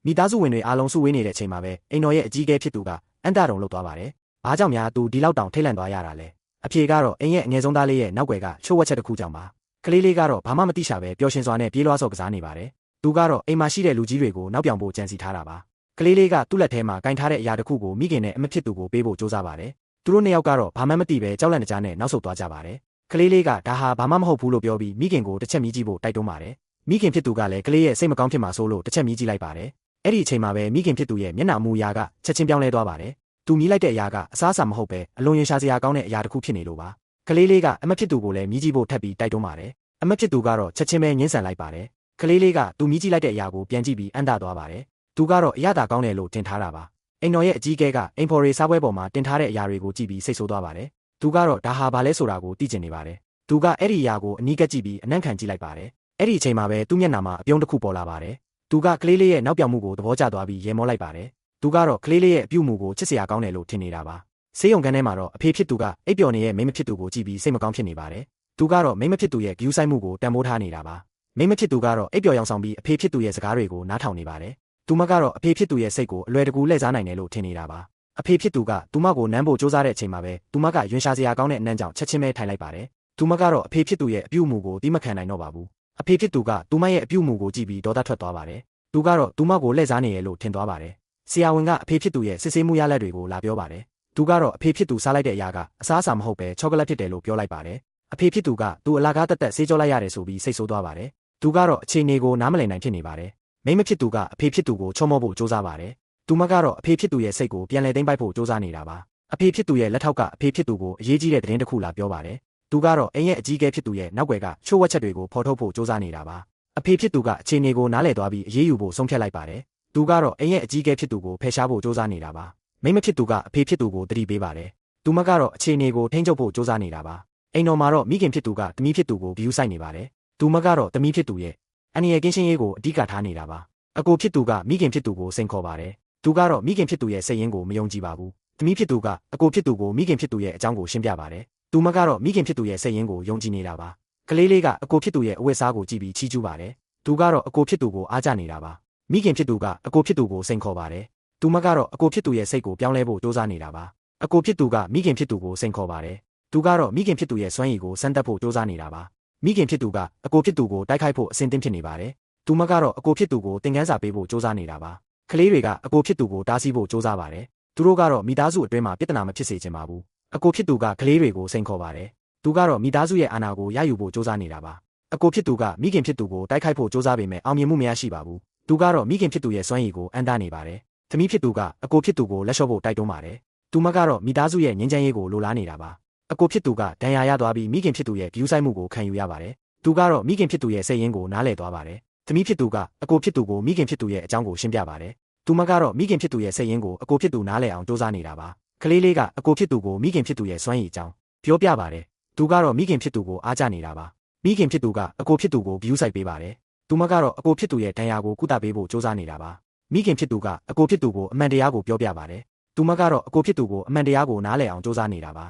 မိသားစုဝင်တွေအားလုံးစုဝေးနေတဲ့အချိန်မှာပဲအိမ်တော်ရဲ့အကြီးအကဲဖြစ်သူကအန်တာတုံလှုပ်သွားပါတယ်။ဘာကြောင့်များသူဒီလောက်တောင်ထိတ်လန့်သွားရတာလဲ။အဖြေကတော့အိမ်ရဲ့အငယ်ဆုံးသားလေးရဲ့နောက်ွယ်ကချို့ဝှက်ချက်တစ်ခုကြောင့်ပါ။ကလေးလေးကတော့ဘာမှမသိရှာပဲပျော်ရွှင်စွာနဲ့ပြေးလွှားစော်ကစားနေပါတယ်။သူကတော့အိမ်မှာရှိတဲ့လူကြီးတွေကိုနောက်ပြောင်ဖို့ကြံစီထားတာပါ။ကလေးလေးကသူ့လက်ထဲမှာကင်ထားတဲ့အရာတစ်ခုကိုမိခင်နဲ့အမဖြစ်သူကိုပေးဖို့ကြိုးစားပါတယ်။သူတို့နှစ်ယောက်ကတော့ဘာမှမသိပဲကြောက်လန့်တကြားနဲ့နောက်ဆုတ်သွားကြပါတယ်။ကလေးလေးကဒါဟာဘာမှမဟုတ်ဘူးလို့ပြောပြီးမိခင်ကိုတစ်ချက်မြည်ကြည့်ဖို့တိုက်တွန်းပါတယ်။မိခင်ဖြစ်သူကလည်းကလေးရဲ့စိတ်မကောင်းဖြစ်မှာစိုးလို့တစ်ချက်မြည်ကြည့်လိုက်ပါတယ်။အဲ့ဒီအချိန်မှာပဲမိခင်ဖြစ်သူရဲ့မျက်နှာမူအရာကချက်ချင်းပြောင်းလဲသွားပါတယ်။သူမြည်လိုက်တဲ့အရာကအစားအစာမဟုတ်ပဲအလွန်ရင်ရှာစရာကောင်းတဲ့အရာတစ်ခုဖြစ်နေလို့ပါ။ကလေးလေးကအမဖြစ်သူကိုလည်းမြည်ကြည့်ဖို့ထပ်ပြီးတိုက်တွန်းပါတယ်။အမဖြစ်သူကတော့ချက်ချင်းပဲငင်းဆန်လိုက်ပါတယ်။ကလေးလေးကသူမြည်ကြည့်လိုက်တဲ့အရာကိုပြန်ကြည့်ပြီးအံ့တသွားပါတယ်။သူကတော့အရသာကောင်းတယ်လို့ထင်ထားတာပါ။အိမ်တော်ရဲ့အကြီးအကဲကအိမ်ဖော်ရီစားပွဲပေါ်မှာတင်ထားတဲ့အရာတွေကိုကြည့်ပြီးစိတ်ဆိုးသွားပါတယ်။သူကတော့ဒါဟာဘာလဲဆိုတာကိုသိချင်နေပါတယ်။သူကအဲ့ဒီအရာကိုအနီးကပ်ကြည့်ပြီးအနံ့ခံကြည့်လိုက်ပါတယ်။အဲ့ဒီအချိန်မှာပဲသူ့မျက်နှာမှာအပြုံးတစ်ခုပေါ်လာပါတယ်။သူကကလေးလေးရဲ့နောက်ပြောင်မှုကိုသဘောကျသွားပြီးရေမောလိုက်ပါတယ်။သူကတော့ကလေးလေးရဲ့အပြုမှုကိုချစ်စရာကောင်းတယ်လို့ထင်နေတာပါ။ဆေးရုံခန်းထဲမှာတော့အဖေဖြစ်သူကအိပ်ပျော်နေတဲ့မိန်းမဖြစ်သူကိုကြည့်ပြီးစိတ်မကောင်းဖြစ်နေပါတယ်။သူကတော့မိန်းမဖြစ်သူရဲ့ဂယူးဆိုင်မှုကိုတန်ဖိုးထားနေတာပါ။မိန်းမဖြစ်သူကတော့အိပ်ပျော်ရောင်ဆောင်ပြီးအဖေဖြစ်သူရဲ့စကားတွေကိုနားထောင်နေပါတယ်။သူမကတော့အဖေဖြစ်သူရဲ့စိတ်ကိုအလွယ်တကူလှည့်စားနိုင်တယ်လို့ထင်နေတာပါ။အဖေဖြစ်သူကသူမကိုနမ်းဖို့စူးစမ်းတဲ့အချိန်မှာပဲသူမကရွှင်ရှာစရာကောင်းတဲ့အနံ့ကြောင့်ချက်ချင်းပဲထိုင်လိုက်ပါတယ်။သူမကတော့အဖေဖြစ်သူရဲ့အပြုအမူကိုသိမခံနိုင်တော့ပါဘူး။အဖေဖြစ်သူကသူမရဲ့အပြုအမူကိုကြည့်ပြီးဒေါသထွက်သွားပါတယ်။သူကတော့သူမကိုလှည့်စားနေရလို့ထင်သွားပါတယ်။ဆရာဝန်ကအဖေဖြစ်သူရဲ့စစ်ဆေးမှုရလဒ်တွေကိုလာပြောပါတယ်။သူကတော့အဖေဖြစ်သူစားလိုက်တဲ့အရာကအစားအစာမဟုတ်ပဲချောကလက်ဖြစ်တယ်လို့ပြောလိုက်ပါတယ်။အဖေဖြစ်သူကသူအလားကားတက်ဆေးကြောလိုက်ရတယ်ဆိုပြီးစိတ်ဆိုးသွားပါတယ်။သူကတော့အခြေအနေကိုနားမလည်နိုင်ဖြစ်နေပါတယ်။မိန်းမဖြစ်သူကအဖေဖြစ်သူကိုချောမောဖို့ကြိုးစားပါတယ်။သူမကတော့အဖေဖြစ်သူရဲ့စိတ်ကိုပြန်လည်သိမ်းပိုက်ဖို့ကြိုးစားနေတာပါ။အဖေဖြစ်သူရဲ့လက်ထောက်ကအဖေဖြစ်သူကိုအရေးကြီးတဲ့သတင်းတစ်ခုလာပြောပါတယ်။သူကတော့အိမ်ရဲ့အကြီးအကဲဖြစ်သူရဲ့နောက်ွယ်ကချို့ဝှက်ချက်တွေကိုဖော်ထုတ်ဖို့ကြိုးစားနေတာပါ။အဖေဖြစ်သူကအခြေအနေကိုနားလည်သွားပြီးအရေးယူဖို့ဆုံးဖြတ်လိုက်ပါတယ်။သူကတော့အိမ်ရဲ့အကြီးအကဲဖြစ်သူကိုဖယ်ရှားဖို့ကြိုးစားနေတာပါ။မိန်းမဖြစ်သူကအဖေဖြစ်သူကိုတတိပေးပါတယ်။သူမကတော့အခြေအနေကိုထိန်းချုပ်ဖို့ကြိုးစားနေတာပါ။အိမ်တော်မှာတော့မိခင်ဖြစ်သူကသမီးဖြစ်သူကိုဂယူးဆိုင်နေပါတယ်။သူမကတော့သမီးဖြစ်သူရဲ့အန္တရာယ်ကင်းရှင်းရေးကိုအဓိကထားနေတာပါ။အကိုဖြစ်သူကမိခင်ဖြစ်သူကိုစိန်ခေါ်ပါတယ်။သူကတော့မိခင်ဖြစ်သူရဲ့စိတ်ရင်းကိုမယုံကြည်ပါဘူး။သမီးဖြစ်သူကအကိုဖြစ်သူကိုမိခင်ဖြစ်သူရဲ့အကြောင်းကိုရှင်းပြပါတယ်။သူမကတော့မိခင်ဖြစ်သူရဲ့စိတ်ရင်းကိုယုံကြည်နေတာပါ။ကလေးလေးကအကိုဖြစ်သူရဲ့အဝတ်စားကိုကြည့်ပြီးချီးကျူးပါတယ်။သူကတော့အကိုဖြစ်သူကိုအားကျနေတာပါ။မိခင်ဖြစ်သူကအကိုဖြစ်သူကိုစိန်ခေါ်ပါတယ်။သူမကတော့အကိုဖြစ်သူရဲ့စိတ်ကိုပြောင်းလဲဖို့ကြိုးစားနေတာပါ။အကိုဖြစ်သူကမိခင်ဖြစ်သူကိုစိန်ခေါ်ပါတယ်။သူကတော့မိခင်ဖြစ်သူရဲ့စွမ်းရည်ကိုစမ်းသပ်ဖို့ကြိုးစားနေတာပါ။မိခင်ဖြစ်သူကအကိုဖြစ်သူကိုတိုက်ခိုက်ဖို့အဆင်သင့်ဖြစ်နေပါတယ်။သူမကတော့အကိုဖြစ်သူကိုသင်ခန်းစာပေးဖို့ကြိုးစားနေတာပါ။ကလေးတွေကအကိုဖြစ်သူကိုတားဆီးဖို့ကြိုးစားပါတယ်။သူတို့ကတော့မိသားစုအတွင်းမှာပြဿနာမဖြစ်စေချင်ပါဘူး။အကိုဖြစ်သူကကလေးတွေကိုစိန်ခေါ်ပါတယ်။သူကတော့မိသားစုရဲ့အာဏာကိုရယူဖို့ကြိုးစားနေတာပါ။အကိုဖြစ်သူကမိခင်ဖြစ်သူကိုတိုက်ခိုက်ဖို့ကြိုးစားပေမဲ့အောင်မြင်မှုမရရှိပါဘူး။သူကတော့မိခင်ဖြစ်သူရဲ့စွမ်းရည်ကိုအံ့တားနေပါတယ်။သမီးဖြစ်သူကအကိုဖြစ်သူကိုလက်လျှော့ဖို့တိုက်တွန်းပါတယ်။သူမကတော့မိသားစုရဲ့ငြိမ်းချမ်းရေးကိုလိုလားနေတာပါ။အကိုဖြစ်သူကဒဏ်ရာရသွားပြီးမိခင်ဖြစ်သူရဲ့ဂယူးဆိုင်မှုကိုခံယူရပါတယ်။သူကတော့မိခင်ဖြစ်သူရဲ့စိတ်ရင်းကိုနားလည်သွားပါတယ်။သမီးဖြစ်သူကအကိုဖြစ်သူကိုမိခင်ဖြစ်သူရဲ့အကြောင်းကိုရှင်းပြပါတယ်။သူမကတော့မိခင်ဖြစ်သူရဲ့စိတ်ရင်းကိုအကိုဖြစ်သူနားလည်အောင်ကြိုးစားနေတာပါ။ကလေးလေးကအကိုဖြစ်သူကိုမိခင်ဖြစ်သူရဲ့စွမ်းရည်အကြောင်းပြောပြပါတယ်။သူကတော့မိခင်ဖြစ်သူကိုအားကျနေတာပါ။မိခင်ဖြစ်သူကအကိုဖြစ်သူကိုဂယူးဆိုင်ပေးပါတယ်။သူမကတော့အကိုဖြစ်သူရဲ့ဒဏ်ရာကိုကုသပေးဖို့ကြိုးစားနေတာပါ။မိခင်ဖြစ်သူကအကိုဖြစ်သူကိုအမှန်တရားကိုပြောပြပါတယ်။သူမကတော့အကိုဖြစ်သူကိုအမှန်တရားကိုနားလည်အောင်ကြိုးစားနေတာပါ